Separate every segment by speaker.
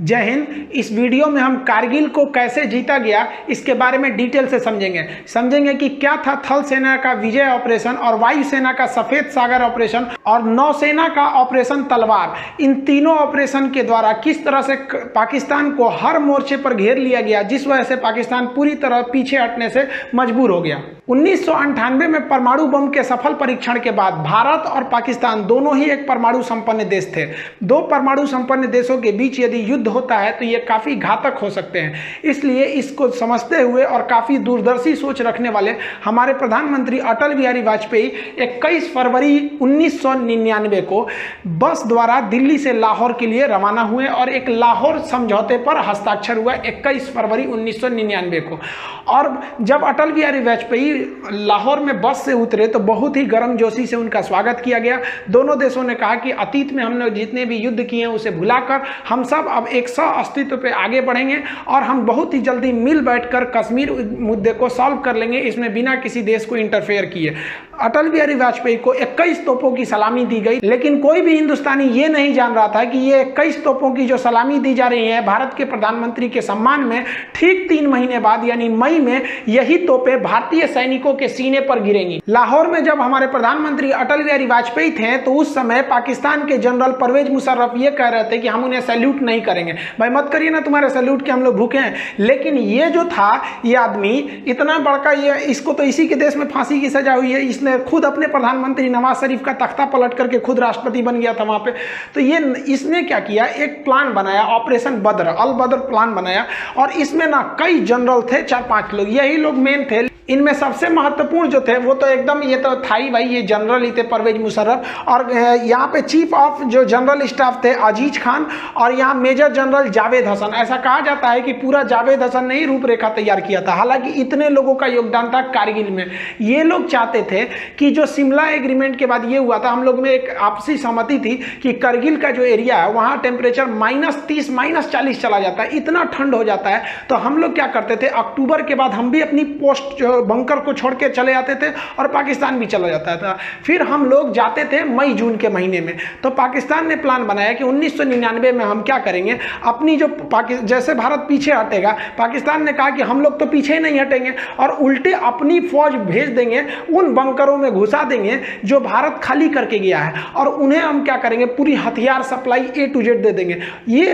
Speaker 1: जय हिंद। इस वीडियो में हम कारगिल को कैसे जीता गया इसके बारे में डिटेल से समझेंगे कि क्या था थल सेना का विजय ऑपरेशन और वायुसेना का सफेद सागर ऑपरेशन और नौसेना का ऑपरेशन तलवार। इन तीनों ऑपरेशन के द्वारा किस तरह से पाकिस्तान को हर मोर्चे पर घेर लिया गया, जिस वजह से पाकिस्तान पूरी तरह पीछे हटने से मजबूर हो गया। 1998 में परमाणु बम के सफल परीक्षण के बाद भारत और पाकिस्तान दोनों ही एक परमाणु संपन्न देश थे। दो परमाणु संपन्न देशों के बीच यदि युद्ध होता है तो ये काफी घातक हो सकते हैं। इसलिए इसको समझते हुए और काफी दूरदर्शी सोच रखने वाले हमारे प्रधानमंत्री अटल बिहारी वाजपेयी 21 फरवरी 1999 को बस द्वारा दिल्ली से लाहौर के लिए रवाना हुए और एक लाहौर समझौते पर हस्ताक्षर हुआ 21 फरवरी 1999 को। और जब अटल बिहारी वाजपेयी लाहौर में बस से उतरे तो बहुत ही गर्मजोशी से उनका स्वागत किया गया। दोनों देशों ने कहा कि अतीत में हमने जितने भी युद्ध किए हैं उसे भुलाकर हम सब अब एक सह अस्तित्व पे आगे बढ़ेंगे और हम बहुत ही जल्दी मिल बैठकर कश्मीर मुद्दे को सॉल्व कर लेंगे, इसमें बिना किसी देश को इंटरफेयर किए। अटल बिहारी वाजपेयी को 21 तोपों की सलामी दी गई, लेकिन कोई भी हिंदुस्तानी ये नहीं जान रहा था कि ये 21 तोपों की जो सलामी दी जा रही है भारत के प्रधानमंत्री के सम्मान में, ठीक 3 महीने बाद यानी मई में यही तोपें भारतीय सैनिकों के सीने पर गिरेंगी। लाहौर में जब हमारे प्रधानमंत्री अटल बिहारी वाजपेयी थे तो उस समय पाकिस्तान के जनरल परवेज मुशर्रफ ये कह रहे थे कि हम उन्हें सैल्यूट नहीं करेंगे। भाई मत करिए ना, तुम्हारे सैल्यूट के हम लोग भूखे हैं। लेकिन ये जो था, ये आदमी इतना बड़का, ये इसको तो इसी के देश में फांसी की सजा हुई है। इसने खुद अपने प्रधानमंत्री नवाज शरीफ का तख्ता पलट करके खुद राष्ट्रपति बन गया था वहां पे। तो ये इसने क्या किया, एक प्लान बनाया, ऑपरेशन बद्र, अल बद्र प्लान बनाया। और इसमें ना कई जनरल थे, 4-5 लोग, यही लोग मेन थे। इनमें सबसे महत्वपूर्ण जो थे वो तो एकदम ये तो था ही भाई, ये जनरल ही थे परवेज मुशर्रफ। और यहाँ पे चीफ ऑफ जो जनरल स्टाफ थे अजीज खान और यहाँ मेजर जनरल जावेद हसन। ऐसा कहा जाता है कि पूरा जावेद हसन ने ही रूपरेखा तैयार किया था। हालांकि इतने लोगों का योगदान था कारगिल में। ये लोग चाहते थे कि जो शिमला एग्रीमेंट के बाद ये हुआ था, हम लोग में एक आपसी सहमति थी कि करगिल का जो एरिया है वहाँ टेम्परेचर -30 -40 चला जाता है, इतना ठंड हो जाता है। तो हम लोग क्या करते थे, अक्टूबर के बाद हम भी अपनी पोस्ट बंकर को छोड़ के चले जाते थे और पाकिस्तान भी चला जाता था। फिर हम लोग जाते थे मई जून के महीने में। तो पाकिस्तान ने प्लान बनाया कि 1999 में हम क्या करेंगे, अपनी जो जैसे भारत पीछे हटेगा, पाकिस्तान ने कहा कि हम लोग तो पीछे नहीं हटेंगे और उल्टे अपनी फौज भेज देंगे, उन बंकरों में घुसा देंगे जो भारत खाली करके गया है, और उन्हें हम क्या करेंगे, पूरी हथियार सप्लाई A to Z दे देंगे। ये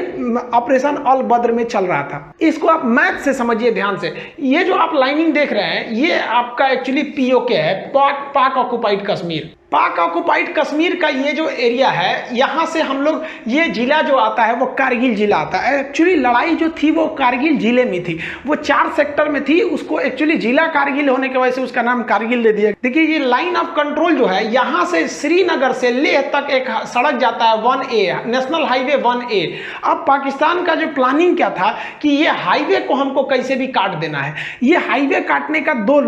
Speaker 1: ऑपरेशन अल बद्र में चल रहा था। इसको आप मैथ से समझिए ध्यान से। ये जो आप लाइनिंग देख रहे हैं ये आपका एक्चुअली POK है, पाक ऑक्युपाइड कश्मीर। पाक ऑक्युपाइड कश्मीर का ये जो एरिया है, यहाँ से हम लोग, ये जिला जो आता है वो कारगिल जिला आता है। एक्चुअली लड़ाई जो थी वो कारगिल जिले में थी, वो 4 सेक्टर में थी। उसको एक्चुअली जिला कारगिल होने की वजह से उसका नाम कारगिल दे दिया। देखिए ये लाइन ऑफ कंट्रोल जो है, यहाँ से श्रीनगर से लेह तक एक सड़क जाता है 1A, नेशनल हाईवे 1A। अब पाकिस्तान का जो प्लानिंग क्या था कि ये हाईवे को हमको कैसे भी काट देना है। ये हाईवे काटने का 2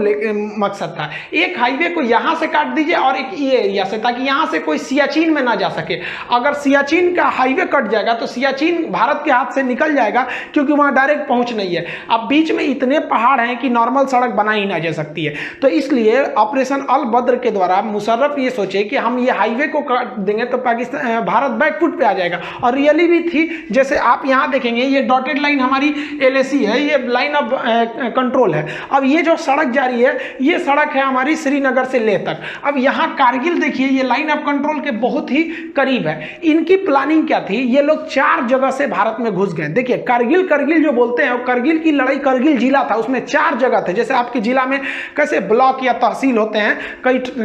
Speaker 1: मकसद था। एक हाईवे को यहाँ से काट दीजिए और एक एरिया से, ताकि यहां से कोई सियाचिन में ना जा सके। अगर सियाचिन का हाईवे कट जाएगा तो सियाचिन भारत के हाथ से निकल जाएगा, क्योंकि वहां डायरेक्ट पहुंच नहीं है। अब बीच में इतने पहाड़ हैं कि नॉर्मल सड़क बना ही ना जा सकती है। तो इसलिए ऑपरेशन अल बद्र के द्वारा मुशर्रफ ये सोचे कि हम ये हाईवे को काट देंगे तो पाकिस्तान, भारत बैकफुट पे आ जाएगा। और रियली भी थी। जैसे आप यहां देखेंगे ये डॉटेड लाइन हमारी LAC है, ये लाइन ऑफ कंट्रोल है। अब ये जो सड़क जा रही है ये सड़क है हमारी श्रीनगर से लेह तक। अब यहां कारगिल देखिए ये लाइन ऑफ कंट्रोल के बहुत ही करीब है। इनकी प्लानिंग क्या थी, ये लोग 4 जगह से भारत में घुस गए। देखिए करगिल जो बोलते हैं, करगिल की लड़ाई, करगिल जिला था, उसमें 4 जगह थे। जैसे आपके जिला में कैसे ब्लॉक या तहसील होते हैं,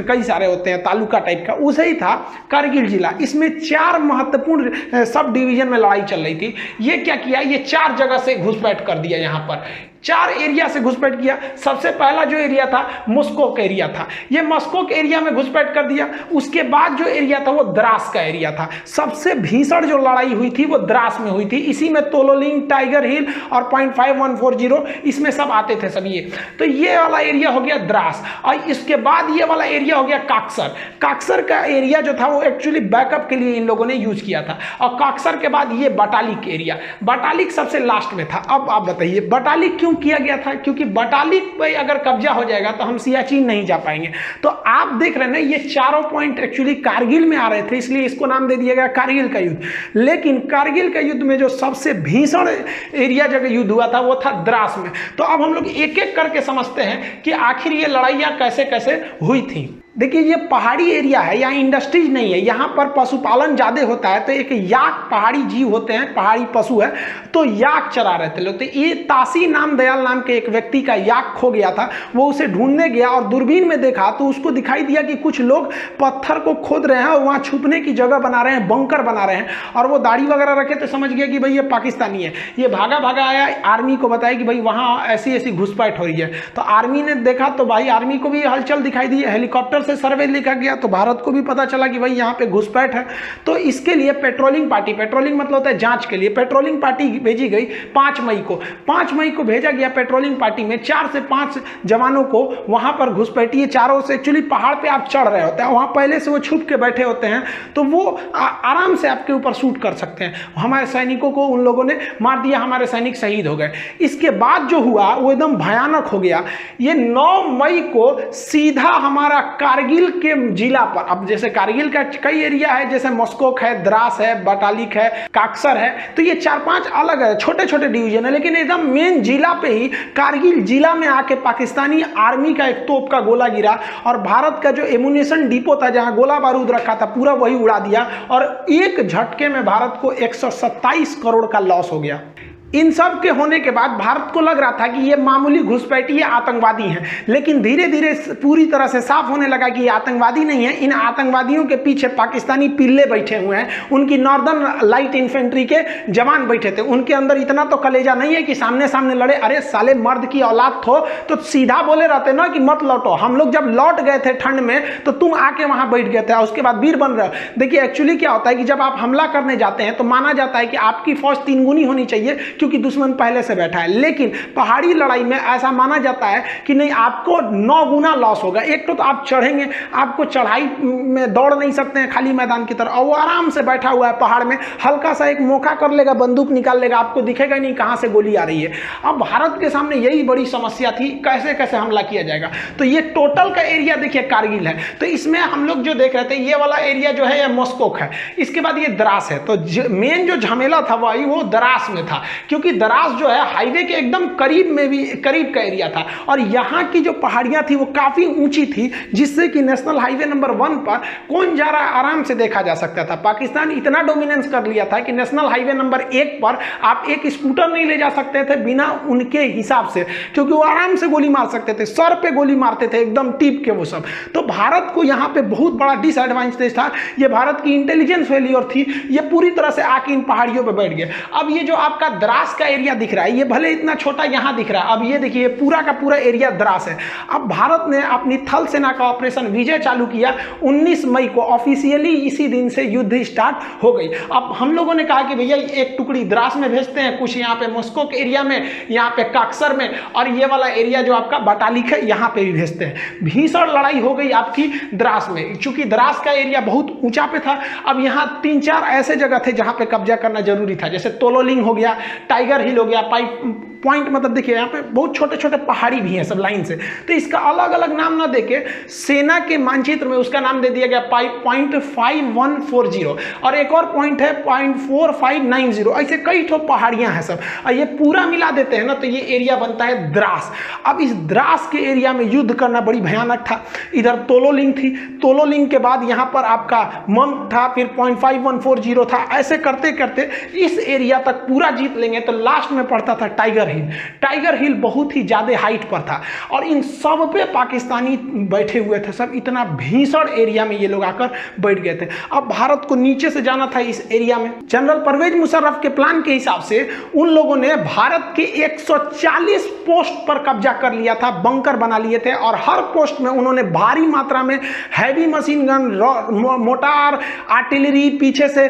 Speaker 1: कई सारे होते हैं, तालुका टाइप का, उसे ही था करगिल जिला। इसमें 4 महत्वपूर्ण सब डिवीजन में लड़ाई चल रही थी। ये क्या किया, ये 4 जगह से घुसपैठ कर दिया। यहाँ पर 4 एरिया से घुसपैठ किया। सबसे पहला जो एरिया था मस्कोक एरिया था, ये मस्कोक एरिया में घुसपैठ कर दिया। उसके बाद जो एरिया था वो द्रास का एरिया था। सबसे भीषण जो लड़ाई हुई थी वो द्रास में हुई थी। इसी में तोलोलिंग, टाइगर हिल और 0.5140 इसमें सब आते थे सब ये। तो ये वाला एरिया हो गया द्रास। और इसके बाद ये वाला एरिया हो गया काक्सर। काक्सर का एरिया जो था वो एक्चुअली बैकअप के लिए इन लोगों ने यूज किया था। और काक्सर के बाद ये बटालिक एरिया, बटालिक सबसे लास्ट में था। अब आप बताइए बटालिक क्यों किया गया था? क्योंकि बटालिक पे अगर कब्जा हो जाएगा तो हम सियाचिन नहीं जा पाएंगे। तो आप देख रहे हैं ना, ये चारों पॉइंट एक्चुअली कारगिल में आ रहे थे, इसलिए इसको नाम दे दिया गया कारगिल का युद्ध। लेकिन कारगिल का युद्ध में जो सबसे भीषण एरिया जगह युद्ध हुआ था वो था द्रास में। तो अब हम लोग एक एक करके समझते हैं कि आखिर ये लड़ाइयाँ कैसे कैसे हुई थी। देखिए, ये पहाड़ी एरिया है, यहाँ इंडस्ट्रीज नहीं है, यहाँ पर पशुपालन ज़्यादा होता है। तो एक याक पहाड़ी जीव होते हैं, पहाड़ी पशु है, तो याक चरा रहे थे लोग। तो ये तासी नाम दयाल नाम के एक व्यक्ति का याक खो गया था, वो उसे ढूंढने गया और दूरबीन में देखा तो उसको दिखाई दिया कि कुछ लोग पत्थर को खोद रहे हैं और वहाँ छुपने की जगह बना रहे हैं, बंकर बना रहे हैं। और वो दाढ़ी वगैरह रखे तो समझ गया कि भाई ये पाकिस्तानी है। ये भागा भागा आया, आर्मी को बताया कि भाई वहाँ ऐसी ऐसी घुसपैठ हो रही है। तो आर्मी ने देखा तो भाई आर्मी को भी हलचल दिखाई दी, हेलीकॉप्टर से सर्वे लिखा गया तो भारत को भी पता चला कि भाई यहाँ पे घुसपैठ है। तो इसके लिए पेट्रोलिंग पार्टी, पेट्रोलिंग मतलब होता है जांच के लिए, पेट्रोलिंग पार्टी भेजी गई 5 मई को। 5 मई को भेजा गया पेट्रोलिंग पार्टी में 4 से 5 जवानों को वहां पर घुसपैठी। चारों से एक्चुअली पहाड़ पे आप चढ़ रहे होते हैं, वहां पहले से वो छुप के बैठे होते हैं, तो वो आराम से आपके ऊपर शूट कर सकते हैं। हमारे सैनिकों को उन लोगों ने मार दिया, हमारे सैनिक शहीद हो गए। इसके बाद जो हुआ वो एकदम भयानक हो गया। ये 9 मई को सीधा हमारा कारगिल के जिला पर, अब जैसे कारगिल का कई एरिया है, जैसे मस्कोक है, द्रास है, बटालिक है, काक्सर है, तो ये 4-5 अलग है, छोटे छोटे डिवीजन है, लेकिन एकदम मेन जिला पे ही कारगिल जिला में आके पाकिस्तानी आर्मी का एक तोप का गोला गिरा और भारत का जो एमुनेशन डिपो था जहां गोला बारूद रखा था पूरा वही उड़ा दिया और एक झटके में भारत को 127 करोड़ का लॉस हो गया। इन सब के होने के बाद भारत को लग रहा था कि ये मामूली घुसपैठी आतंकवादी हैं, लेकिन धीरे धीरे पूरी तरह से साफ होने लगा कि ये आतंकवादी नहीं है। इन आतंकवादियों के पीछे पाकिस्तानी पिल्ले बैठे हुए हैं, उनकी नॉर्दर्न लाइट इन्फेंट्री के जवान बैठे थे। उनके अंदर इतना तो कलेजा नहीं है कि सामने सामने लड़े। अरे साले, मर्द की औलाद हो तो सीधा बोले रहते ना कि मत लौटो। हम लोग जब लौट गए थे ठंड में तो तुम आके वहां बैठ गए थे, उसके बाद वीर बन रहे हो। देखिए एक्चुअली क्या होता है कि जब आप हमला करने जाते हैं तो माना जाता है कि आपकी फौज 3 गुनी होनी चाहिए क्योंकि दुश्मन पहले से बैठा है। लेकिन पहाड़ी लड़ाई में ऐसा माना जाता है कि नहीं, आपको 9 गुना लॉस होगा। एक तो आप चढ़ेंगे, आपको चढ़ाई में दौड़ नहीं सकते हैं खाली मैदान की तरफ, और वो आराम से बैठा हुआ है पहाड़ में, हल्का सा एक मौका कर लेगा, बंदूक निकाल लेगा, आपको दिखेगा नहीं कहां से गोली आ रही है। अब भारत के सामने यही बड़ी समस्या थी, कैसे कैसे हमला किया जाएगा। तो ये टोटल का एरिया देखिए कारगिल है, तो इसमें हम लोग जो देख रहे थे ये वाला एरिया जो है ये मस्कोक है, इसके बाद ये द्रास है। तो मेन जो झमेला था वही वो द्रास में था, क्योंकि द्रास जो है हाईवे के एकदम करीब में भी करीब का एरिया था और यहाँ की जो पहाड़ियां थी वो काफी ऊंची थी, जिससे कि नेशनल हाईवे नंबर 1 पर कौन जा रहा है आराम से देखा जा सकता था। पाकिस्तान इतना डोमिनेंस कर लिया था कि नेशनल हाईवे नंबर 1 पर आप एक स्कूटर नहीं ले जा सकते थे बिना उनके हिसाब से, क्योंकि वो आराम से गोली मार सकते थे, सर पे गोली मारते थे एकदम टिप के वो सब। तो भारत को यहाँ पे बहुत बड़ा डिसएडवांटेज था, ये भारत की इंटेलिजेंस फेलियर थी, ये पूरी तरह से आके इन पहाड़ियों पे बैठ गए। अब ये जो आपका द्रास का एरिया दिख रहा है, ये भले इतना छोटा यहां दिख रहा है, अब ये देखिए पूरा का पूरा एरिया द्रास है। अब भारत ने अपनी थल सेना का ऑपरेशन विजय चालू किया 19 मई को, ऑफिशियली इसी दिन से युद्ध स्टार्ट हो गई। अब हम लोगों ने कहा कि भैया एक टुकड़ी द्रास में भेजते हैं, कुछ यहाँ पे मस्कोक एरिया में, यहाँ पे काक्सर में, और ये वाला एरिया जो आपका बटालिक है यहाँ पे भी भेजते हैं। भीषण लड़ाई हो गई आपकी द्रास में, चूंकि द्रास का एरिया बहुत ऊंचा पे था। अब यहाँ 3-4 ऐसे जगह थे जहां पे कब्जा करना जरूरी था, जैसे तोलोलिंग हो गया, टाइगर हिल हो गया, पॉइंट मतलब देखिए यहाँ पे बहुत छोटे छोटे पहाड़ी भी हैं सब लाइन से, तो इसका अलग अलग नाम ना देके सेना के मानचित्र में उसका नाम दे दिया गया पॉइंट 5140, और एक और पॉइंट है पॉइंट 4590। ऐसे कई ठो पहाड़ियां हैं सब, और ये पूरा मिला देते हैं ना तो ये एरिया बनता है द्रास। अब इस द्रास के एरिया में युद्ध करना बड़ी भयानक था। इधर तोलोलिंग थी, तोलोलिंग के बाद यहाँ पर आपका मंग था, फिर पॉइंट 5140 था। ऐसे करते करते इस एरिया तक पूरा जीत लेंगे तो लास्ट में पड़ता था टाइगर हिल। टाइगर हिल बहुत ही ज्यादा हाइट पर था और इन सब पे पाकिस्तानी बैठे हुए थे सब, इतना भीषण एरिया में ये लोग आकर बैठ गए थे। अब भारत को नीचे से जाना था इस एरिया में। जनरल परवेज मुशर्रफ के प्लान के हिसाब से उन लोगों ने भारत के 140 पोस्ट पर कब्जा कर लिया था, बंकर बना लिए थे, और हर पोस्ट में उन्होंने भारी मात्रा में heavy machine gun, mortar, artillery, पीछे से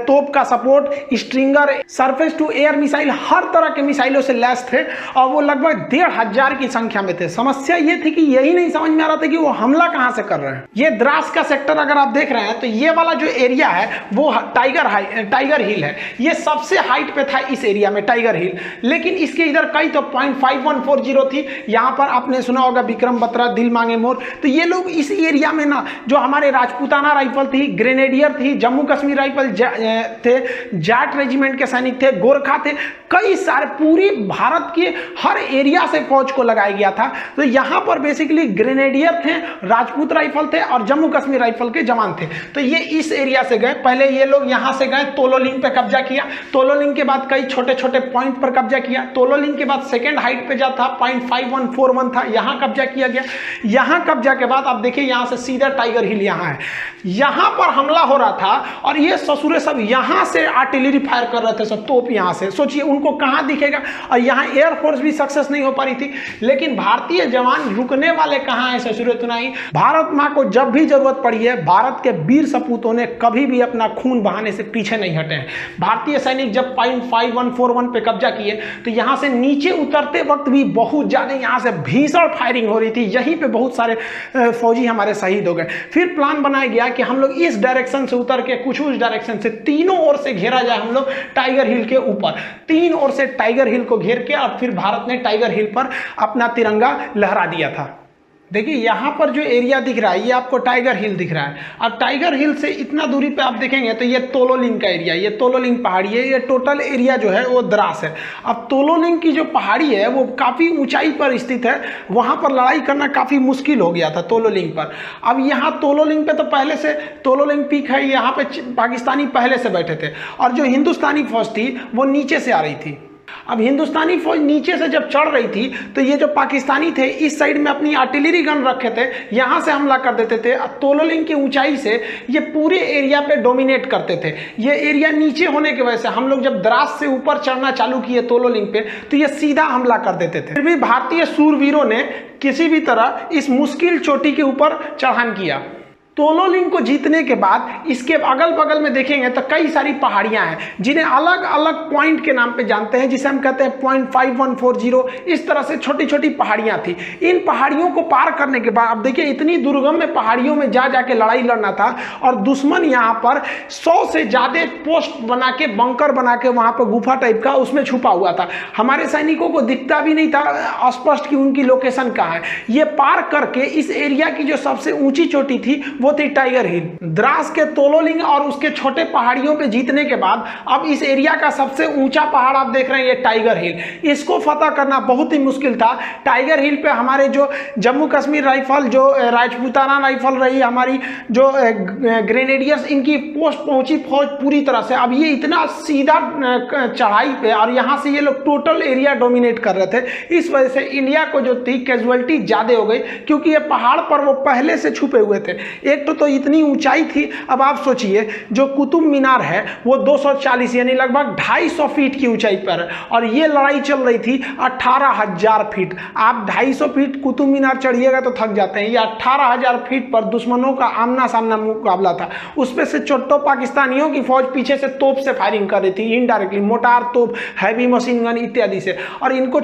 Speaker 1: तोप का support, stinger, surface to air missile missile, हर तरह के मिसाइलों से लैस थे और वो लगभग 1500 की संख्या में थे। समस्या ये थी कि यही नहीं समझ में आ रहा था कि वो हमला कहां से कर रहे हैं। ये द्रास का सेक्टर अगर आप देख रहे हैं तो ये वाला जो एरिया है वो टाइगर हिल है। ये सबसे हाइट पे था इस एरिया में टाइगर हिल, लेकिन इसके इधर कई तो 0.5140 थी। यहां पर आपने सुना होगा विक्रम बत्रा, दिल मांगे मोर। तो ये लोग इस एरिया में ना, जो हमारे राजपूताना राइफल थी, ग्रेनेडियर थी, जम्मू कश्मीर राइफल थे, जाट रेजिमेंट के सैनिक थे, गोरखा थे, कई सारे पूरी भारत के हर एरिया से फौज को लगाया गया था। तो यहां पर बेसिकली ग्रेनेडियर थे, राजपूत राइफल थे और जम्मू कश्मीर राइफल के जवान थे। तो ये इस एरिया से गए। पहले ये लोग यहां से गए, तोलोलिंग पे कब्जा किया, तोलोलिंग के बाद कई छोटे छोटे पॉइंट पर कब्जा किया, तोलोलिंग के बाद सेकेंड हाइट पे जा था 0.5141 था, यहां कब्जा किया गया। यहां कब्जा के बाद आप देखिए यहां से सीधा टाइगर हिल यहां है, यहां पर हमला हो रहा था और ये ससुरे सब यहां से आर्टिलरी फायर कर रहे थे, सब तोप यहां से। सोचिए उनको कहां दिखेगा, और यहां एयरफोर्स भी सक्सेस नहीं हो पा रही थी। लेकिन भारतीय जवान रुकने वाले कहां है ससुरे तुनाई। भारत मां को जब भी जरूरत पड़ी है, भारत के वीर सपूतों ने कभी भी अपना खून बहाने से पीछे नहीं हटे हैं। भारतीय सैनिक जब 0.5141 पे कब्जा किए तो यहां से नीचे उतरते वक्त भी बहुत ज्यादा यहां से भीषण फायरिंग हो रही थी। यहीं पे बहुत सारे फौजी हमारे शहीद हो गए। फिर प्लान बनाया गया कि हम लोग इस डायरेक्शन से उतर के कुछ उस डायरेक्शन से, तीनों ओर से घेरा जाए हम लोग टाइगर हिल के ऊपर। तीन ओर से टाइगर हिल को घेर के और फिर भारत ने टाइगर हिल पर अपना तिरंगा लहरा दिया था। देखिए यहाँ पर जो एरिया दिख रहा है ये आपको टाइगर हिल दिख रहा है, और टाइगर हिल से इतना दूरी पे आप देखेंगे तो ये तोलोलिंग का एरिया, ये तोलोलिंग पहाड़ी है। ये टोटल एरिया जो है वो द्रास है। अब तोलोलिंग की जो पहाड़ी है वो काफ़ी ऊंचाई पर स्थित है, वहाँ पर लड़ाई करना काफ़ी मुश्किल हो गया था तोलोलिंग पर। अब यहाँ तोलोलिंग पे तो पहले से तोलोलिंग पीक है, यहाँ पे पाकिस्तानी पहले से बैठे थे और जो हिंदुस्तानी फौज थी वो नीचे से आ रही थी। अब हिंदुस्तानी फौज नीचे से जब चढ़ रही थी तो ये जो पाकिस्तानी थे इस साइड में अपनी आर्टिलरी गन रखे थे, यहाँ से हमला कर देते थे। तोलोलिंग की ऊंचाई से ये पूरे एरिया पे डोमिनेट करते थे। ये एरिया नीचे होने की वजह से हम लोग जब द्रास से ऊपर चढ़ना चालू किए तोलोलिंग पे तो ये सीधा हमला कर देते थे। फिर भी भारतीय सूरवीरों ने किसी भी तरह इस मुश्किल चोटी के ऊपर चढ़ान किया। तोलोलिंग को जीतने के बाद इसके अगल बगल में देखेंगे तो कई सारी पहाड़ियां हैं जिन्हें अलग अलग पॉइंट के नाम पे जानते हैं, जिसे हम कहते हैं 0.5140। इस तरह से छोटी छोटी पहाड़ियां थी। इन पहाड़ियों को पार करने के बाद अब देखिए इतनी दुर्गम में पहाड़ियों में जा जाके लड़ाई लड़ना था, और दुश्मन यहाँ पर 100 से ज्यादा पोस्ट बना के, बंकर बना के वहां पर गुफा टाइप का उसमें छुपा हुआ था। हमारे सैनिकों को दिखता भी नहीं था स्पष्ट कि उनकी लोकेशन कहाँ है। ये पार करके इस एरिया की जो सबसे ऊंची चोटी थी वो थी टाइगर हिल। द्रास के तोलोलिंग और उसके छोटे पहाड़ियों पे जीतने के बाद अब इस एरिया का सबसे ऊंचा पहाड़ आप देख रहे हैं ये टाइगर हिल। इसको फतह करना बहुत ही मुश्किल था। टाइगर हिल पे हमारे जो जम्मू कश्मीर राइफल, जो राजपूताना राइफल रही, हमारी जो ग्रेनेडियर्स, इनकी पोस्ट पहुंची फौज पूरी तरह से। अब ये इतना सीधा चढ़ाई पे और यहाँ से ये लोग टोटल एरिया डोमिनेट कर रहे थे। इस वजह से इंडिया को जो थी कैजुअलिटी ज्यादा हो गई, क्योंकि ये पहाड़ पर वो पहले से छुपे हुए थे। एक तो इतनी ऊंचाई थी। अब आप सोचिए जो कुतुब मीनार है वो 240 यानी लगभग 250 फीट की ऊंचाई पर है, और ये लड़ाई चल रही थी 18,000 फीट। आप 250 फीट कुतुब मीनार चढ़िएगा तो थक जाते हैं। ये 18,000 फीट पर दुश्मनों का आमना सामना मुकाबला था। उसमें से चोट्टो पाकिस्तानियों की फौज पीछे से तोप से फायरिंग कर रही थी, इनडायरेक्टली मोटार तोप, हैवी मशीन गन इत्यादि से। और इनको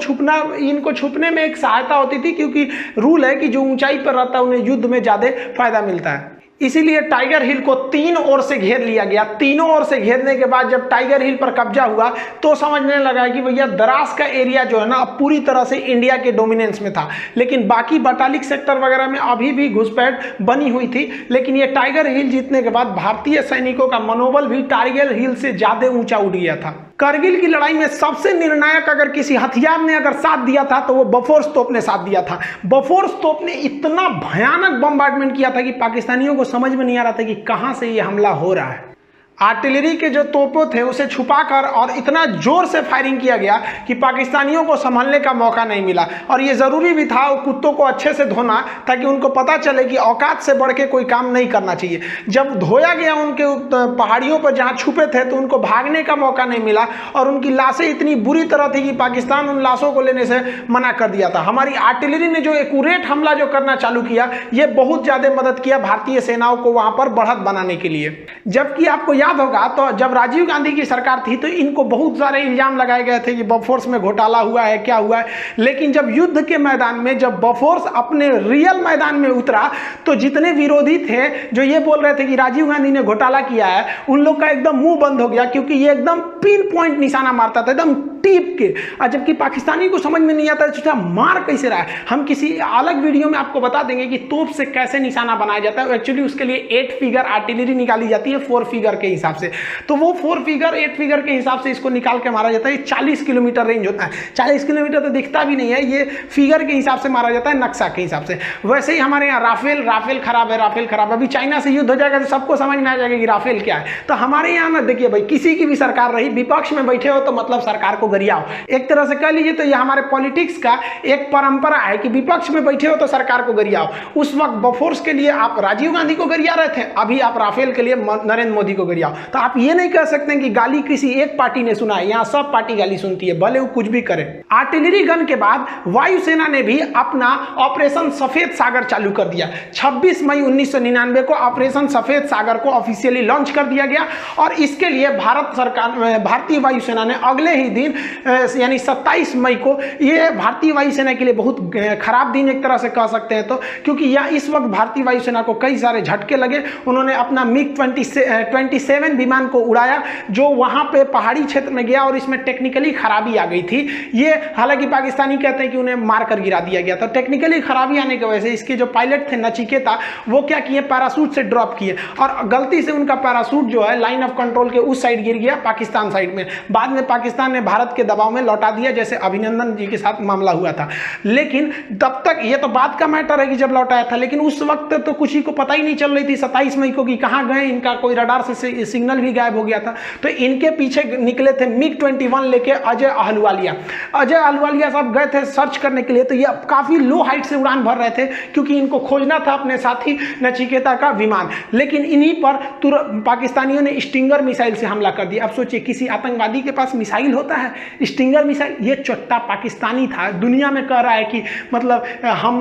Speaker 1: छुपने में एक सहायता होती थी, क्योंकि रूल है कि जो ऊंचाई पर रहता है उन्हें युद्ध में ज्यादा फायदा मिलता है। इसीलिए टाइगर हिल को तीन ओर से घेर लिया गया। तीनों ओर से घेरने के बाद जब टाइगर हिल पर कब्जा हुआ तो समझने लगा कि भैया द्रास का एरिया जो है ना अब पूरी तरह से इंडिया के डोमिनेंस में था। लेकिन बाकी बटालिक सेक्टर वगैरह में अभी भी घुसपैठ बनी हुई थी। लेकिन ये टाइगर हिल जीतने के बाद भारतीय सैनिकों का मनोबल भी टाइगर हिल से ज्यादा ऊंचा उठ गया था। करगिल की लड़ाई में सबसे निर्णायक अगर किसी हथियार ने अगर साथ दिया था तो वो बफोर्स तोप ने साथ दिया था। बफोर्स तोप ने इतना भयानक बम्बार्डमेंट किया था कि पाकिस्तानियों को समझ में नहीं आ रहा था कि कहां से ये हमला हो रहा है। आर्टिलरी के जो तोपों थे उसे छुपाकर और इतना जोर से फायरिंग किया गया कि पाकिस्तानियों को संभलने का मौका नहीं मिला। और ये जरूरी भी था कुत्तों को अच्छे से धोना, ताकि उनको पता चले कि औकात से बढ़ के कोई काम नहीं करना चाहिए। जब धोया गया उनके पहाड़ियों पर जहां छुपे थे तो उनको भागने का मौका नहीं मिला, और उनकी लाशें इतनी बुरी तरह थी कि पाकिस्तान उन लाशों को लेने से मना कर दिया था। हमारी आर्टिलरी ने जो एक्यूरेट हमला जो करना चालू किया, ये बहुत ज्यादा मदद किया भारतीय सेनाओं को वहां पर बढ़त बनाने के लिए। जबकि आपको याद याद होगा तो जब राजीव गांधी की सरकार थी तो इनको बहुत सारे इल्जाम लगाए गए थे कि बॉफोर्स में घोटाला हुआ है, क्या हुआ है। लेकिन जब युद्ध के मैदान में जब बॉफोर्स अपने रियल मैदान में उतरा तो जितने विरोधी थे जो ये बोल रहे थे कि राजीव गांधी ने घोटाला किया है, उन लोग का एकदम मुंह बंद हो गया, क्योंकि ये एकदम पिन पॉइंट निशाना मारता था, एकदम टीप के। और जबकि पाकिस्तानी को समझ में नहीं आता सोचा मार कैसे रहा है। हम किसी अलग वीडियो में आपको बता देंगे कि तोप से कैसे निशाना बनाया जाता है। एक्चुअली उसके लिए 8 फिगर आर्टिलरी निकाली जाती है 4 फिगर के हिसाब से, तो वो 4 फिगर 8 फिगर के हिसाब से इसको निकाल के मारा जाता है। 40 किलोमीटर रेंज होता है, 40 किलोमीटर तो दिखता भी नहीं है, ये फिगर के हिसाब से मारा जाता है, नक्शा के हिसाब से। वैसे ही हमारे यहाँ राफेल खराब है, राफेल खराब है। अभी चाइना से युद्ध हो जाएगा तो सबको समझ में आ जाएगा कि राफेल क्या है। तो हमारे यहाँ ना देखिए भाई, किसी की भी सरकार रही, विपक्ष में बैठे हो तो मतलब सरकार को गरियाओ, एक तरह से कह लीजिए। तो ये हमारे पॉलिटिक्स का एक परंपरा है कि विपक्ष में बैठे हो तो सरकार को गरियाओ। उस वक्त बॉफोर्स के लिए आप राजीव गांधी को गरिया रहे थे, अभी आप राफेल के लिए नरेंद्र मोदी को गरियाओ। तो आप ये नहीं कह सकते कि गाली किसी एक पार्टी ने सुना है, यहाँ सब पार्टी गाली सुनती है, भले वो कुछ भी करे। आर्टिलरी गन के बाद वायुसेना ने भी अपना ऑपरेशन सफेद सागर चालू कर दिया। 26 मई 1999 को ऑपरेशन सफेद सागर को ऑफिशियली लॉन्च कर दिया गया और इसके लिए भारतीय वायुसेना ने अगले ही दिन यानी 27 मई को, ये भारतीय वायुसेना के लिए बहुत खराब दिन एक तरह से कह सकते हैं, तो क्योंकि यह इस वक्त भारतीय वायुसेना को कई सारे झटके लगे। उन्होंने अपना मिग 27 विमान को उड़ाया जो वहां पे पहाड़ी क्षेत्र में गया और इसमें टेक्निकली खराबी आ गई थी। ये हालांकि पाकिस्तानी कहते हैं कि उन्हें मारकर गिरा दिया गया, तो टेक्निकली खराबी आने की वजह से इसके जो पायलट थे नचिकेता, वो क्या किए, पैराशूट से ड्रॉप किए और गलती से उनका पैराशूट जो है लाइन ऑफ कंट्रोल के उस साइड गिर गया, पाकिस्तान साइड में। बाद में पाकिस्तान ने भारत के दबाव में लौटा दिया, जैसे अभिनंदन जी के साथ मामला हुआ था। लेकिन तब तक ये तो बात का मैटर है कि जब लौटाया था, लेकिन उस वक्त तो कुछ ही को पता ही नहीं चल रही थी 27 मई को कि कहां गए, इनका कोई रडार से सिग्नल भी गायब हो गया था। तो इनके पीछे निकले थे मिग 21 लेके अजय अहलुवालिया। अजय अहलुवालिया साहब गए थे सर्च करने के लिए, तो ये काफी लो हाइट से उड़ान भर रहे थे क्योंकि इनको खोजना था अपने साथी नचिकेता का विमान। लेकिन इन्हीं पर पाकिस्तानियों ने स्टिंगर मिसाइल से हमला कर दिया। अब सोचिए किसी आतंकवादी के पास मिसाइल होता है, स्टिंगर मिसाइल। ये चोट्टा पाकिस्तानी था, दुनिया में कह रहा है कि मतलब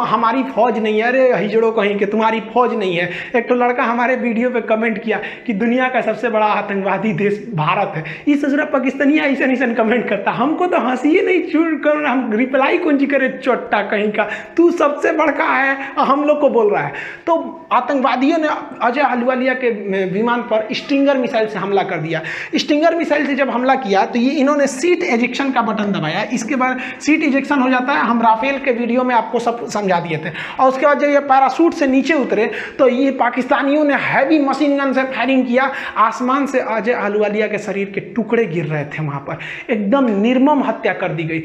Speaker 1: हमारी फौज नहीं है। अरे हिजड़ो कहीं के, तुम्हारी फौज नहीं है। एक तो लड़का हमारे वीडियो पे कमेंट किया कि दुनिया का सबसे बड़ा आतंकवादी देश भारत है। इस दूसरा पाकिस्तानी ऐसा कमेंट करता, हमको तो हंसी ही नहीं छूट कर, हम रिप्लाई कौन जी करे, चोट्टा कहीं का, तू सबसे बड़का है, हम लोग को बोल रहा है। तो आतंकवादियों ने अजय अहलुवालिया के विमान पर स्टिंगर मिसाइल से हमला कर दिया। स्टिंगर मिसाइल से जब हमला किया तो ये इन्होंने सीट एजेक्शन का बटन दबाया, इसके बाद सीट इजेक्शन हो जाता है। हम राफेल के वीडियो में आपको सब समझा दिए थे। और उसके बाद जब ये पैराशूट से नीचे उतरे तो ये पाकिस्तानियों ने हैवी मशीन गन से फायरिंग किया। आसमान से अजय अहलुवालिया के शरीर के टुकड़े गिर रहे थे, वहां पर एकदम निर्मम हत्या कर दी गई।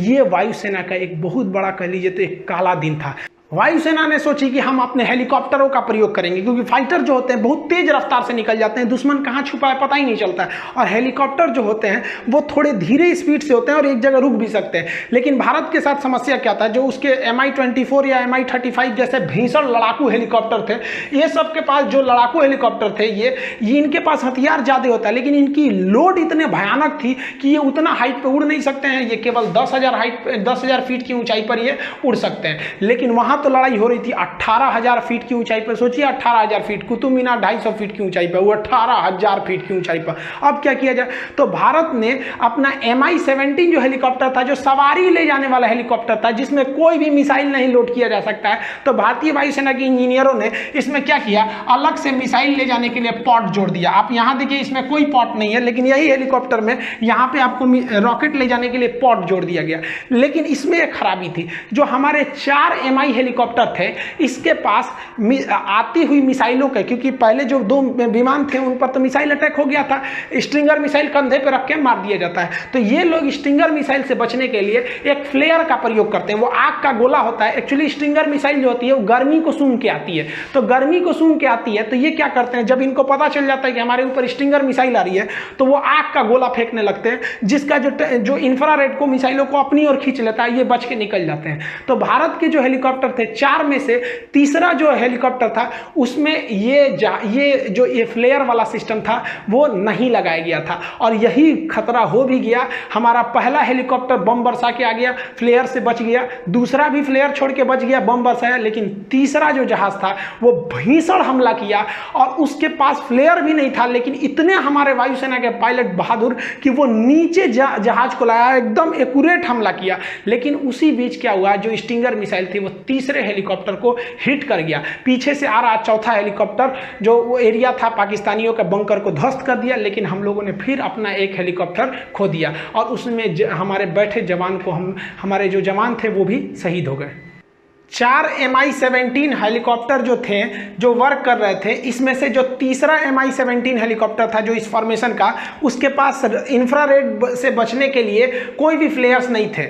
Speaker 1: ये वायुसेना का एक बहुत बड़ा कह लीजिए तो एक काला दिन था। वायुसेना ने सोची कि हम अपने हेलीकॉप्टरों का प्रयोग करेंगे, क्योंकि फाइटर जो होते हैं बहुत तेज रफ्तार से निकल जाते हैं, दुश्मन कहाँ छुपा है पता ही नहीं चलता है। और हेलीकॉप्टर जो होते हैं वो थोड़े धीरे स्पीड से होते हैं और एक जगह रुक भी सकते हैं। लेकिन भारत के साथ समस्या क्या था, जो उसके Mi-24 या Mi-35 जैसे भीषण लड़ाकू हेलीकॉप्टर थे, ये सब के पास जो लड़ाकू हेलीकॉप्टर थे ये इनके पास हथियार ज़्यादा होता है, लेकिन इनकी लोड इतने भयानक थी कि ये उतना हाइट पर उड़ नहीं सकते हैं। ये केवल 10,000 फीट की ऊंचाई पर ये उड़ सकते हैं। लेकिन वहाँ तो लड़ाई हो रही थी 18,000 फीट की ऊंचाई पर। सोचिए 18,000 फीट, कुतुब मीनार 250 फीट की ऊंचाई पर, वो 18,000 फीट की ऊंचाई पर। अब क्या किया जाए, तो भारत ने अपना Mi-17 जो हेलीकॉप्टर था, जो सवारी ले जाने वाला हेलीकॉप्टर था, जिसमें कोई भी मिसाइल नहीं लोड किया जा सकता है, तो भारतीय वायुसेना के इंजीनियरों ने इसमें क्या किया, अलग से मिसाइल ले जाने के लिए पॉट जोड़ दिया। आप यहाँ देखिए इसमें कोई पॉट नहीं है, लेकिन यही हेलीकॉप्टर में यहाँ पे आपको रॉकेट ले जाने के लिए पॉट जोड़ दिया गया। लेकिन इसमें एक खराबी थी, जो हमारे 4 Mi हेलीकॉप्टर थे, इसके पास आती हुई मिसाइलों के, क्योंकि पहले जो 2 विमान थे उन पर तो मिसाइल अटैक हो गया था, स्टिंगर मिसाइल कंधे पे रख के मार दिया जाता है। तो ये लोग स्टिंगर मिसाइल से बचने के लिए एक फ्लेयर का प्रयोग करते हैं। वो आग का गोला होता है। एक्चुअली स्टिंगर मिसाइल जो होती है वो गर्मी को सूंघ के आती है, तो गर्मी को सूंघ के आती है, तो ये क्या करते हैं, जब इनको पता चल जाता है कि हमारे ऊपर स्टिंगर मिसाइल आ रही है, तो वो आग का गोला फेंकने लगते हैं, जिसका जो इंफ्रारेड को मिसाइलों को अपनी ओर खींच लेता है, ये बच के निकल जाते हैं। तो भारत के जो हेलीकॉप्टर थे, 4 में से तीसरा जो हेलीकॉप्टर था उसमें ये फ्लेयर वाला सिस्टम था वो नहीं लगाया गया था, और यही खतरा हो भी गया। हमारा पहला हेलीकॉप्टर बम बरसा के आ गया, फ्लेयर से बच गया, दूसरा भी फ्लेयर छोड़ के बच गया, बम बरसाया, लेकिन तीसरा जो जहाज था वो भीषण हमला किया और उसके पास फ्लेयर भी नहीं था, लेकिन इतने हमारे वायुसेना के पायलट बहादुर कि वो नीचे जहाज को लाया, एकदम एक्यूरेट हमला किया। लेकिन उसी बीच क्या हुआ, जो स्टिंगर मिसाइल थी वो तीसरे हेलीकॉप्टर को हिट कर गया। पीछे से आ रहा चौथा हेलीकॉप्टर जो वो एरिया था पाकिस्तानियों के बंकर को ध्वस्त कर दिया, लेकिन हम लोगों ने फिर अपना एक हेलीकॉप्टर खो दिया और उसमें हमारे बैठे जवान को हमारे जो जवान थे वो भी शहीद हो गए। 4 MI-17 हेलीकॉप्टर जो थे जो वर्क कर रहे थे, इसमें से जो तीसरा MI-17 हेलीकॉप्टर था जो इस फॉर्मेशन का, उसके पास इंफ्रारेड से बचने के लिए कोई भी फ्लेयर्स नहीं थे।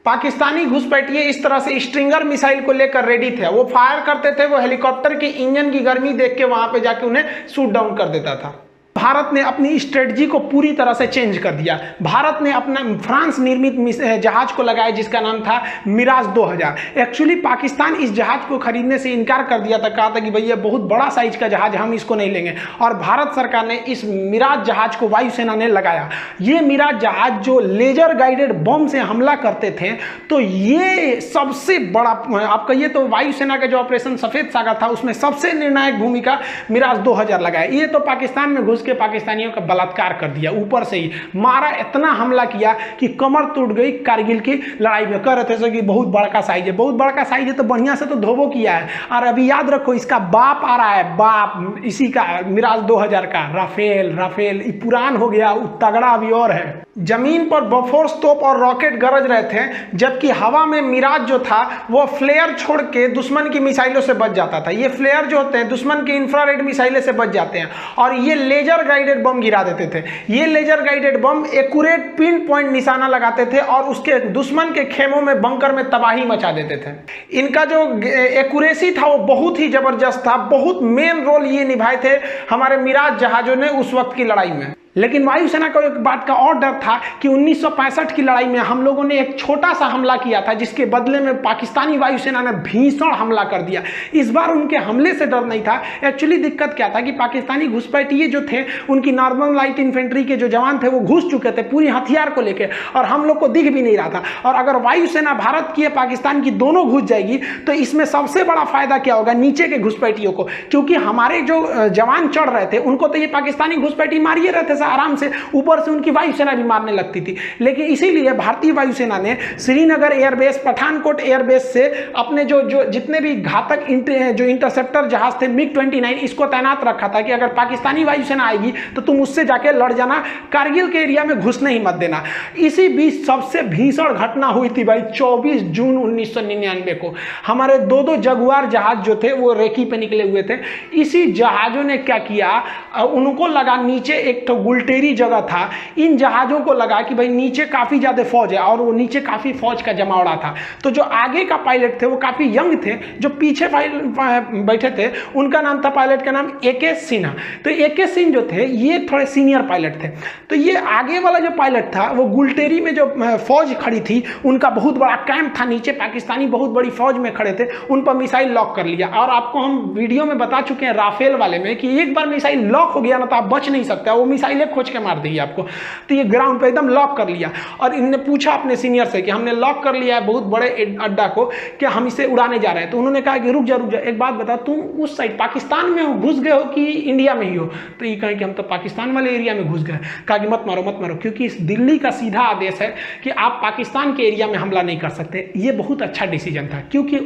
Speaker 1: पाकिस्तानी घुसपैठिए इस तरह से स्ट्रिंगर मिसाइल को लेकर रेडी थे, वो फायर करते थे, वो हेलीकॉप्टर के इंजन की गर्मी देख के वहां पे जाके उन्हें शूट डाउन कर देता था। भारत ने अपनी स्ट्रेटजी को पूरी तरह से चेंज कर दिया। भारत ने अपना फ्रांस निर्मित जहाज को लगाया जिसका नाम था मिराज 2000। एक्चुअली पाकिस्तान इस जहाज को खरीदने से इनकार कर दिया था, कहा था कि भैया बहुत बड़ा साइज का जहाज, हम इसको नहीं लेंगे, और भारत सरकार ने इस मिराज जहाज को वायुसेना ने लगाया। ये मिराज जहाज जो लेजर गाइडेड बम से हमला करते थे, तो ये सबसे बड़ा आप कहिए तो वायुसेना का जो ऑपरेशन सफेद सागर था उसमें सबसे निर्णायक भूमिका मिराज 2000 लगाया। ये तो पाकिस्तान में घुस के पाकिस्तानियों का बलात्कार कर दिया, ऊपर से ही मारा, इतना हमला किया कि कमर टूट गई कारगिल की लड़ाई में। कह रहे थे कि बहुत बड़का साइज है, बहुत बड़का साइज है तो बढ़िया से तो धोबो किया है। और अभी याद रखो इसका बाप आ रहा है, बाप इसी का मिराज 2000 का राफेल पुरान हो गया, तगड़ा अभी और है। जमीन पर बफोर्स तोप और रॉकेट गरज रहे थे, जबकि हवा में मिराज जो था वो फ्लेयर छोड़ के दुश्मन की मिसाइलों से बच जाता था। ये फ्लेयर जो होते हैं दुश्मन की इंफ्रारेड मिसाइलें से बच जाते हैं, और ये लेजर गाइडेड बम गिरा देते थे। ये laser guided bomb accurate pinpoint निशाना लगाते थे और उसके दुश्मन के खेमों में बंकर में तबाही मचा देते थे। इनका जो एक्यूरेसी था वो बहुत ही जबरदस्त था, बहुत मेन रोल ये निभाए थे हमारे मिराज जहाजों ने उस वक्त की लड़ाई में। लेकिन वायुसेना को एक बात का और डर था कि 1965 की लड़ाई में हम लोगों ने एक छोटा सा हमला किया था, जिसके बदले में पाकिस्तानी वायुसेना ने भीषण हमला कर दिया। इस बार उनके हमले से डर नहीं था। एक्चुअली दिक्कत क्या था कि पाकिस्तानी घुसपैठिए जो थे उनकी नॉर्मल लाइट इन्फेंट्री के जो जवान थे वो घुस चुके थे पूरी हथियार को लेकर, और हम लोग को दिख भी नहीं रहा था। और अगर वायुसेना भारत की या पाकिस्तान की दोनों घुस जाएगी तो इसमें सबसे बड़ा फायदा क्या होगा, नीचे के घुसपैठियों को, क्योंकि हमारे जो जवान चढ़ रहे थे उनको तो ये पाकिस्तानी घुसपैठी मारिए रहे थे आराम से, ऊपर से उनकी वायुसेना भी मारने लगती थी। लेकिन इसीलिए भारतीय वायुसेना ने श्रीनगर एयरबेस, पठानकोट एयरबेस से अपने जो जितने भी घातक जो इंटरसेप्टर जहाज थे MiG-29 इसको तैनात रखा था कि अगर पाकिस्तानी वायुसेना आएगी तो तुम उससे जाके लड़ जाना, कारगिल के एरिया में घुसने ही मत देना। इसी बीच सबसे भीषण घटना हुई थी भाई 24 जून 1999 को। हमारे दो जगुआर जहाज जो थे वो रेकी पे निकले हुए थे। इसी जहाजों ने क्या किया, उनको लगा नीचे एक तो गुलटेरी जगह था, इन जहाजों को लगा कि भाई नीचे काफी ज्यादा फौज है और वो नीचे काफी फौज का जमावड़ा था। तो जो आगे का पायलट थे वो काफी यंग थे, जो पीछे बैठे थे उनका नाम था, पायलट का नाम AK सिन्हा। तो AK सिंह जो थे ये थोड़े सीनियर पायलट थे। तो ये आगे वाला जो पायलट था वो गुलटेरी में जो फौज खड़ी थी उनका बहुत बड़ा कैंप था, नीचे पाकिस्तानी बहुत बड़ी फौज में खड़े थे, उन पर मिसाइल लॉक कर लिया। और आपको हम वीडियो में बता चुके हैं राफेल वाले में कि एक बार मिसाइल लॉक हो गया ना तो आप बच नहीं सकते, वो मिसाइलें खोज के मार देगी आपको। तो ये ग्राउंड पे एकदम लॉक कर लिया, और इनने पूछा अपने सीनियर से कि हमने लॉक कर लिया है बहुत बड़े अड्डा को, कि हम इसे उड़ाने जा रहे हैं। तो उन्होंने कहा कि रुक जा एक बात बता, तुम उस साइड पाकिस्तान में हो, घुस गए हो कि इंडिया में ही हो? तो ये कहे कि हम तो पाकिस्तान वाले एरिया में घुस गए। कहा कि मत मारो, क्योंकि इस दिल्ली का सीधा आदेश है कि आप पाकिस्तान के एरिया में हमला नहीं कर सकते। ये बहुत अच्छा डिसीजन था, क्योंकि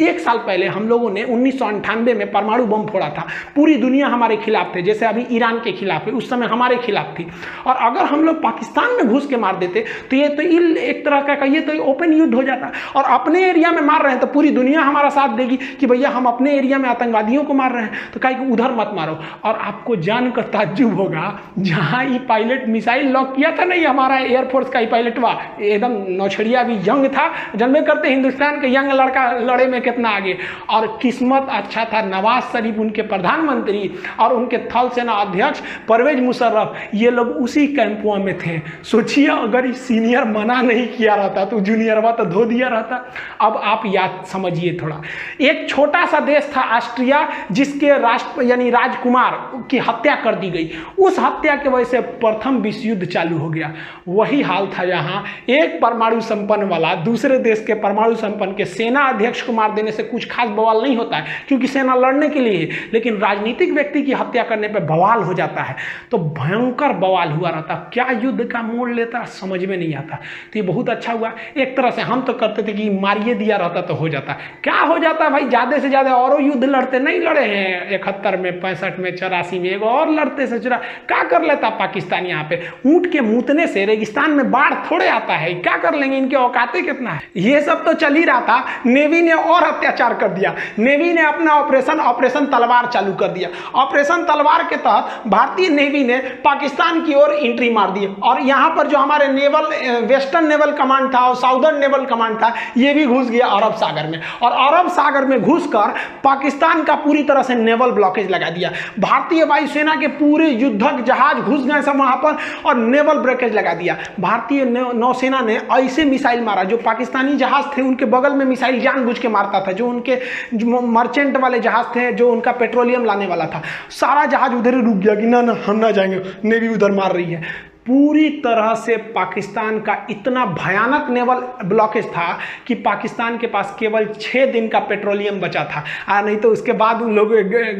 Speaker 1: एक साल पहले हम लोगों ने 1998 में परमाणु बम फोड़ा था, पूरी दुनिया हमारे खिलाफ थे, जैसे अभी ईरान के खिलाफ है, उस समय हमारे खिलाफ थी। और अगर हम लोग पाकिस्तान में घुस के मार देते तो ये तो एक तरह का कहिए तो ओपन युद्ध हो जाता। और अपने एरिया में मार रहे हैं तो पूरी दुनिया हमारा साथ देगी कि भैया हम अपने एरिया में आतंकवादियों को मार रहे हैं, तो कहे कि उधर मत मारो। और आपको जानकर ताज्जुब होगा, जहां ये पायलट मिसाइल लॉक किया था नहीं, हमारा एयरफोर्स का ही पायलट हुआ, एकदम नौछड़िया भी यंग था, जन्मे करते हिंदुस्तान के यंग लड़का लड़े में कितना आगे। और किस्मत अच्छा था, नवाज शरीफ उनके प्रधानमंत्री और उनके थल सेना अध्यक्ष परवेज मुशर्रफ तब ये लोग उसी कैंपों में थे। सोचिए अगर सीनियर मना नहीं किया रहता तो जूनियरवा तो धो दिया रहता। अब आप याद समझिए थोड़ा, एक छोटा सा देश था ऑस्ट्रिया, जिसके राष्ट्र यानी राजकुमार की हत्या कर दी गई। उस हत्या की वजह से प्रथम विश्व युद्ध चालू हो गया। वही हाल था यहाँ, एक परमाणु संपन्न वाला दूसरे देश के परमाणु संपन्न के सेना अध्यक्ष को मार देने से कुछ खास बवाल नहीं होता है, क्योंकि सेना लड़ने के लिए, लेकिन राजनीतिक व्यक्ति की हत्या करने पर बवाल हो जाता है। तो भयंकर बवाल हुआ रहता। क्या युद्ध का मोड़ लेता समझ में नहीं आता। तो ये बहुत अच्छा हुआ। एक तरह से हम तो करते थे कि मारिए दिया रहता तो हो जाता। क्या हो जाता भाई, ज्यादा से ज्यादा और युद्ध लड़ते, नहीं लड़े हैं 71 में, 65 में, 84 में, एक और लड़ते से चुरा। क्या कर लेता पाकिस्तान यहाँ पे? ऊंट के मूतने से रेगिस्तान में बाढ़ थोड़े आता है, क्या कर लेंगे, इनके औकाते कितना है। ये सब तो चल ही रहा था, नेवी ने और अत्याचार कर दिया। नेवी ने अपना ऑपरेशन तलवार चालू कर दिया। ऑपरेशन तलवार के तहत भारतीय नेवी ने पाकिस्तान की ओर एंट्री मार दी, और यहाँ पर जो हमारे वेस्टर्न नेवल कमांड था और साउदर्न नेवल कमांड था, ये भी घुस गया अरब सागर में। और अरब सागर में घुसकर पाकिस्तान का पूरी तरह से नेवल ब्लॉकेज लगा दिया। भारतीय वायुसेना के पूरे युद्धक जहाज घुस गए सब वहां पर और नेवल ब्लॉकेज लगा दिया। भारतीय नौसेना ने ऐसे मिसाइल मारा, जो पाकिस्तानी जहाज थे उनके बगल में मिसाइल जानबूझ के मारता था। जो उनके मर्चेंट वाले जहाज थे, जो उनका पेट्रोलियम लाने वाला था, सारा जहाज उधर ही रुक गया कि ना हम ना जाएंगे, नेवी उधर मार रही है। पूरी तरह से पाकिस्तान का इतना भयानक नेवल ब्लॉकेज था कि पाकिस्तान के पास केवल 6 दिन का पेट्रोलियम बचा था। नहीं तो उसके बाद उन लोग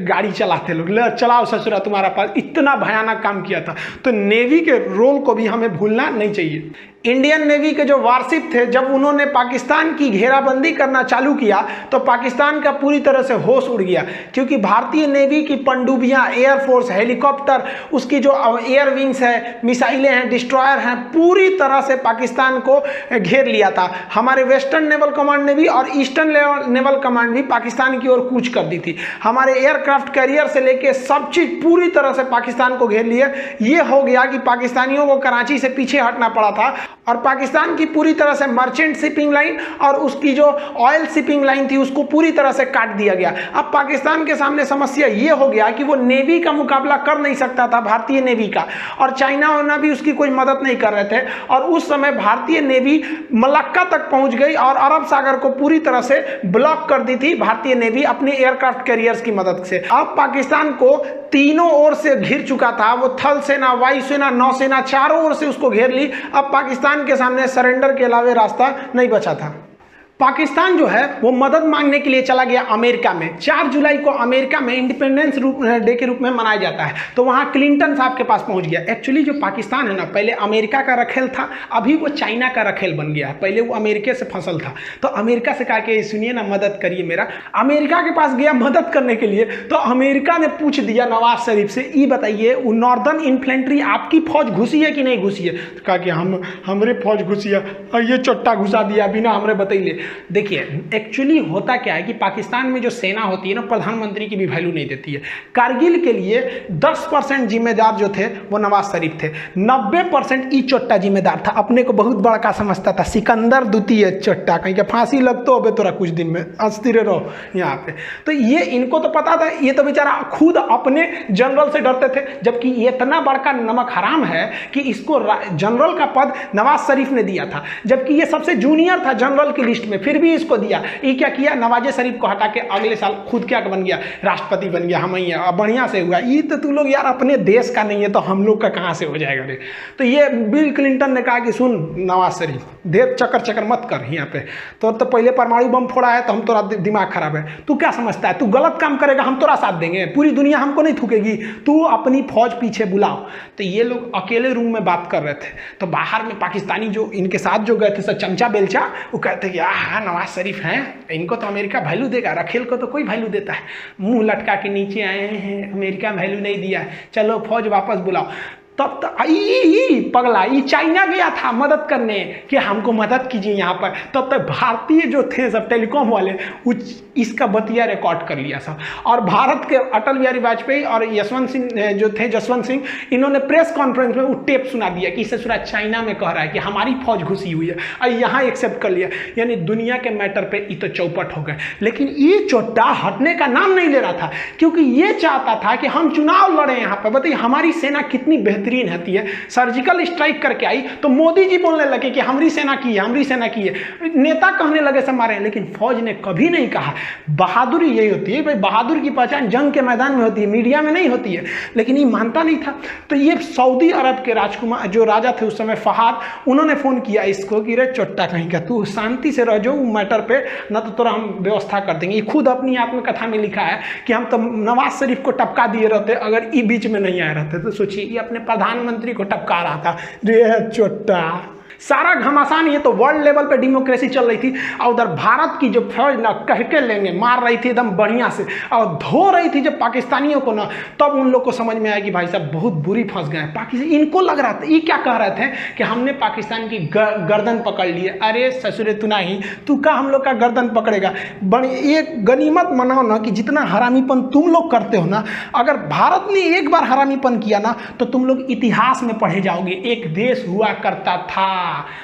Speaker 1: गाड़ी चलाते, लोग चलाओ ससुरा तुम्हारा पास, इतना भयानक काम किया था। तो नेवी के रोल को भी हमें भूलना नहीं चाहिए। इंडियन नेवी के जो वारशिप थे, जब उन्होंने पाकिस्तान की घेराबंदी करना चालू किया तो पाकिस्तान का पूरी तरह से होश उड़ गया, क्योंकि भारतीय नेवी की पनडुब्बियां, एयरफोर्स, हेलीकॉप्टर, उसकी जो एयर विंग्स है, मिसाइलें हैं, डिस्ट्रॉयर हैं, पूरी तरह से पाकिस्तान को घेर लिया था। हमारे वेस्टर्न नेवल कमांड ने भी और ईस्टर्न नेवल कमांड भी पाकिस्तान की ओर कूच कर दी थी। हमारे एयरक्राफ्ट कैरियर से लेके सब चीज पूरी तरह से पाकिस्तान को घेर लिया। ये हो गया कि पाकिस्तानियों को कराची से पीछे हटना पड़ा था, और पाकिस्तान की पूरी तरह से मर्चेंट शिपिंग लाइन और उसकी जो ऑयल शिपिंग लाइन थी उसको पूरी तरह से काट दिया गया। अब पाकिस्तान के सामने समस्या ये हो गया कि वो नेवी का मुकाबला कर नहीं सकता था, भारतीय नेवी का, और चाइना वाइना भी उसकी कोई मदद नहीं कर रहे थे। और उस समय भारतीय नेवी मलक्का तक पहुंच गई और अरब सागर को पूरी तरह से ब्लॉक कर दी थी भारतीय नेवी अपने एयरक्राफ्ट कैरियर्स की मदद से। अब पाकिस्तान को तीनों ओर से घिर चुका था, वो थल सेना, वायुसेना, नौसेना, चारों ओर से उसको घेर ली। अब पाकिस्तान के सामने सरेंडर के अलावा रास्ता नहीं बचा था। पाकिस्तान जो है वो मदद मांगने के लिए चला गया अमेरिका में। 4 जुलाई को अमेरिका में इंडिपेंडेंस डे के रूप में मनाया जाता है, तो वहाँ क्लिंटन साहब के पास पहुँच गया। एक्चुअली जो पाकिस्तान है ना, पहले अमेरिका का रखेल था, अभी वो चाइना का रखेल बन गया है। पहले वो अमेरिका से फसल था, तो अमेरिका से कहा कि सुनिए ना, मदद करिए मेरा। अमेरिका के पास गया मदद करने के लिए, तो अमेरिका ने पूछ दिया नवाज शरीफ से, ये बताइए वो नॉर्दर्न इन्फेंट्री आपकी फौज घुसी है कि नहीं घुसी है? तो कहा कि हमरे फौज घुसी है, और ये चट्टा घुसा दिया बिना हमरे बताइए। देखिए एक्चुअली होता क्या है कि पाकिस्तान में जो सेना होती है ना, प्रधानमंत्री की भी वैल्यू नहीं देती है। कारगिल के लिए 10% जिम्मेदार जो थे वो नवाज शरीफ थे, 90% ई चोट्टा जिम्मेदार था। अपने को बहुत बड़ा का समझता था, सिकंदर द्वितीय चोट्टा, कहीं के फांसी लगतो हो तोरा कुछ दिन में, अस्थिर रहो यहाँ पे। तो ये इनको तो पता था, ये तो बेचारा खुद अपने जनरल से डरते थे, जबकि ये इतना बड़का नमक हराम है कि इसको जनरल का पद नवाज शरीफ ने दिया था, जबकि ये सबसे जूनियर था जनरल की लिस्ट में, फिर भी इसको दिया। ये क्या किया, नवाज शरीफ को हटा के अगले साल खुद क्या बन गया, राष्ट्रपति बन गया। हम ही बढ़िया से हुआ। ये तो तू लोग यार अपने देश का नहीं है तो हम लोग का कहाँ से हो जाएगा रे। तो ये बिल क्लिंटन ने कहा कि सुन नवाज शरीफ, देर चक्कर मत कर यहाँ पे, तो पहले परमाणु बम फोड़ा है तो हम तोरा दिमाग खराब है, तू क्या समझता है, तू गलत काम करेगा हम तोरा साथ देंगे, पूरी दुनिया हमको नहीं थूकेगी, तू अपनी फौज पीछे बुलाओ। तो ये लोग अकेले रूम में बात कर रहे थे, तो बाहर में पाकिस्तानी जो इनके साथ जो गए थे सब चमचा बेलचा, वो कहते कि हाँ नवाज शरीफ हैं, इनको तो अमेरिका वैल्यू देगा, रखेल को तो कोई वैल्यू देता है, मुंह लटका के नीचे आए हैं, अमेरिका वैल्यू नहीं दिया है, चलो फौज वापस बुलाओ। तब तो पगला ये चाइना गया था मदद करने कि हमको मदद कीजिए यहाँ पर। तब तक भारतीय जो थे सब टेलीकॉम वाले इसका बतिया रिकॉर्ड कर लिया सब, और भारत के अटल बिहारी वाजपेयी और यशवंत सिंह जो थे, जसवंत सिंह, इन्होंने प्रेस कॉन्फ्रेंस में वो टेप सुना दिया कि इससे सुना चाइना में कह रहा है कि हमारी फौज घुसी हुई है, और यहाँ एक्सेप्ट कर लिया। यानी दुनिया के मैटर पे ये तो चौपट हो गए। लेकिन ये चोट्टा हटने का नाम नहीं ले रहा था, क्योंकि ये चाहता था कि हम चुनाव लड़े यहाँ पर। बताइए हमारी सेना कितनी बेहतरीन ग्रीन होती है, सर्जिकल स्ट्राइक करके आई तो मोदी जी बोलने लगे कि हमारी सेना की है, हमारी सेना की है, नेता कहने लगे से मारे, लेकिन फौज ने कभी नहीं कहा। बहादुरी यही होती है भाई, बहादुर की पहचान जंग के मैदान में होती है, मीडिया में नहीं होती है। लेकिन ये मानता नहीं था। तो ये सऊदी अरब के राजकुमार जो राजा थे उस समय फहाद, उन्होंने फोन किया इसको कि रे चोट्टा कहीं का, तू शांति से रह जाओ मैटर पे, ना तो तोरा हम व्यवस्था कर देंगे। ये खुद अपनी आत्मकथा में लिखा है कि हम तो नवाज शरीफ को टपका दिए रहते अगर ये बीच में नहीं आए रहते। तो सोचिए ये अपने प्रधानमंत्री को टपका रहा था, रे चोट्टा। सारा घमासान, ये तो वर्ल्ड लेवल पे डेमोक्रेसी चल रही थी, और उधर भारत की जो फौज ना कह के लेंगे मार रही थी एकदम बढ़िया से, और धो रही थी जब पाकिस्तानियों को ना, तब उन लोग को समझ में आया कि भाई साहब बहुत बुरी फंस गए हैं पाकिस्तान। इनको लग रहा था, ये क्या कह रहे थे कि हमने पाकिस्तान की गर्दन पकड़ ली है। अरे ससुरे तू नहीं, तू का हम लोग का गर्दन पकड़ेगा। बड़ी एक गनीमत मनाओ ना कि जितना हरामीपन तुम लोग करते हो ना, अगर भारत ने एक बार हरामीपन किया ना तो तुम लोग इतिहास में पढ़े जाओगे। एक देश हुआ करता था,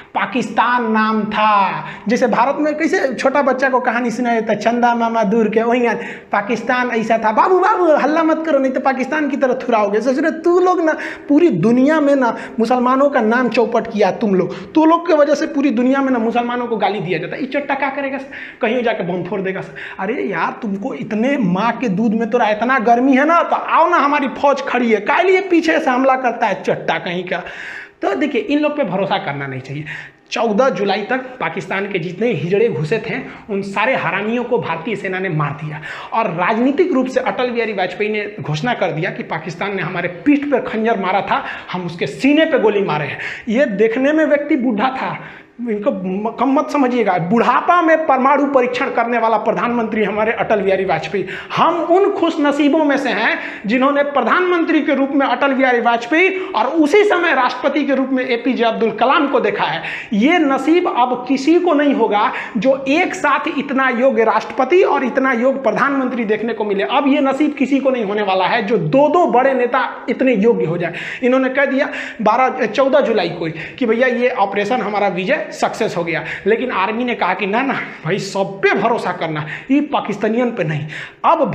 Speaker 1: पाकिस्तान नाम था। जैसे भारत में कैसे छोटा बच्चा को कहानी सुनाया जाता है, चंदा मामा दूर के, वही पाकिस्तान ऐसा था, बाबू बाबू हल्ला मत करो नहीं तो पाकिस्तान की तरफ थुराओगे। ससुरे तू लोग ना पूरी दुनिया में ना मुसलमानों का नाम चौपट किया तुम लोग, तू लोग की वजह से पूरी दुनिया में ना मुसलमानों को गाली दिया जाता है। ये चट्टा क्या करेगा, कहीं जाके बम फोड़ देगा। अरे यार तुमको इतने माँ के दूध में तो इतना गर्मी है ना, तो आओ ना हमारी फौज खड़ी है, काय लिए पीछे से हमला करता है चट्टा कहीं का। तो देखिए इन लोग पे भरोसा करना नहीं चाहिए। 14 जुलाई तक पाकिस्तान के जितने हिजड़े घुसे थे उन सारे हरामियों को भारतीय सेना ने मार दिया, और राजनीतिक रूप से अटल बिहारी वाजपेयी ने घोषणा कर दिया कि पाकिस्तान ने हमारे पीठ पर खंजर मारा था, हम उसके सीने पे गोली मारे हैं। ये देखने में व्यक्ति बूढ़ा था, इनको कम मत समझिएगा, बुढ़ापा में परमाणु परीक्षण करने वाला प्रधानमंत्री हमारे अटल बिहारी वाजपेयी। हम उन खुश नसीबों में से हैं जिन्होंने प्रधानमंत्री के रूप में अटल बिहारी वाजपेयी और उसी समय राष्ट्रपति के रूप में एपीजे अब्दुल कलाम को देखा है। ये नसीब अब किसी को नहीं होगा जो एक साथ इतना योग्य राष्ट्रपति और इतना योग्य प्रधानमंत्री देखने को मिले। अब ये नसीब किसी को नहीं होने वाला है जो दो बड़े नेता इतने योग्य हो जाए। इन्होंने कह दिया 14 जुलाई को कि भैया ये ऑपरेशन हमारा विजय सक्सेस हो गया, लेकिन आर्मी ने कहा कि ना ना भाई सब पे भरोसा करना, ये पाकिस्तानियन पे नहीं। अब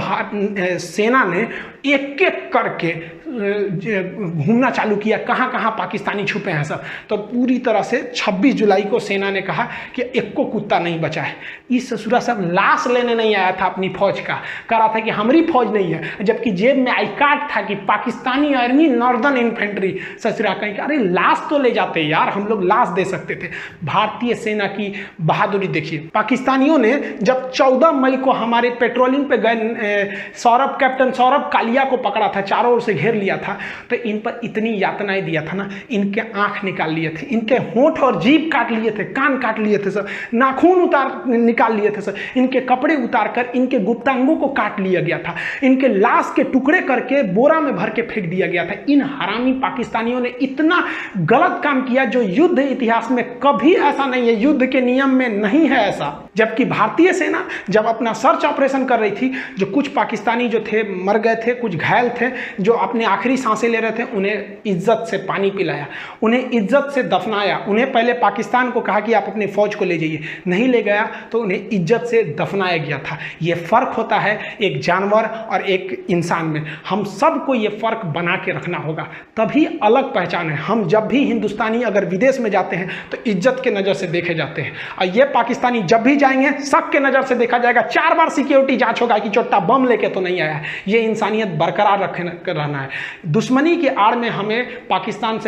Speaker 1: सेना ने एक एक करके घूमना चालू किया, कहाँ कहाँ पाकिस्तानी छुपे हैं सब। तो पूरी तरह से 26 जुलाई को सेना ने कहा कि एक को कुत्ता नहीं बचा है। इस ससुरा सब लाश लेने नहीं आया था अपनी फौज का, कह रहा था कि हमारी फौज नहीं है, जबकि जेब में आई कार्ड था कि पाकिस्तानी आर्मी नॉर्दर्न इन्फेंट्री। ससुरा कहीं अरे लाश तो ले जाते यार, हम लोग लाश दे सकते थे। भारतीय सेना की बहादुरी देखिए। पाकिस्तानियों ने जब 14 मई को हमारे पेट्रोलिंग पे गए कैप्टन सौरभ कालिया को पकड़ा था, चारों ओर से घेर लिया था, तो इन पर इतनी यातनाएं दिया था ना, इनके आंख निकाल लिए थे, इनके होंठ और जीभ काट लिए थे, कान काट लिए थे सर, नाखून निकाल लिए थे सर, इनके कपड़े उतार कर इनके गुप्तांगों को काट लिया गया था, इनके लाश के टुकड़े करके बोरा में भर के फेंक दिया गया था। इन हरामी पाकिस्तानियों ने इतना गलत काम किया जो युद्ध इतिहास में कभी ऐसा नहीं है, युद्ध के नियम में नहीं है ऐसा। जबकि भारतीय सेना जब अपना सर्च ऑपरेशन कर रही थी, जो कुछ पाकिस्तानी जो थे मर गए थे, कुछ घायल थे, जो अपने आखिरी सांसें ले रहे थे, उन्हें इज्जत से पानी पिलाया, उन्हें इज्जत से दफनाया। उन्हें पहले पाकिस्तान को कहा कि आप अपनी फौज को ले जाइए, नहीं ले गया तो उन्हें इज्जत से दफनाया गया था। ये फर्क होता है एक जानवर और एक इंसान में। हम सबको ये फर्क बना के रखना होगा, तभी अलग पहचान है। हम जब भी हिंदुस्तानी अगर विदेश में जाते हैं तो इज्जत के नज़र से देखे जाते हैं, और ये पाकिस्तानी जब भी जाएंगे शक के नज़र से देखा जाएगा। 4 बार सिक्योरिटी जांच होगा कि चोट्टा बम लेके तो नहीं आया है। ये इंसानियत बरकरार रहना है। दुश्मनी की आड़ में हमें पाकिस्तान से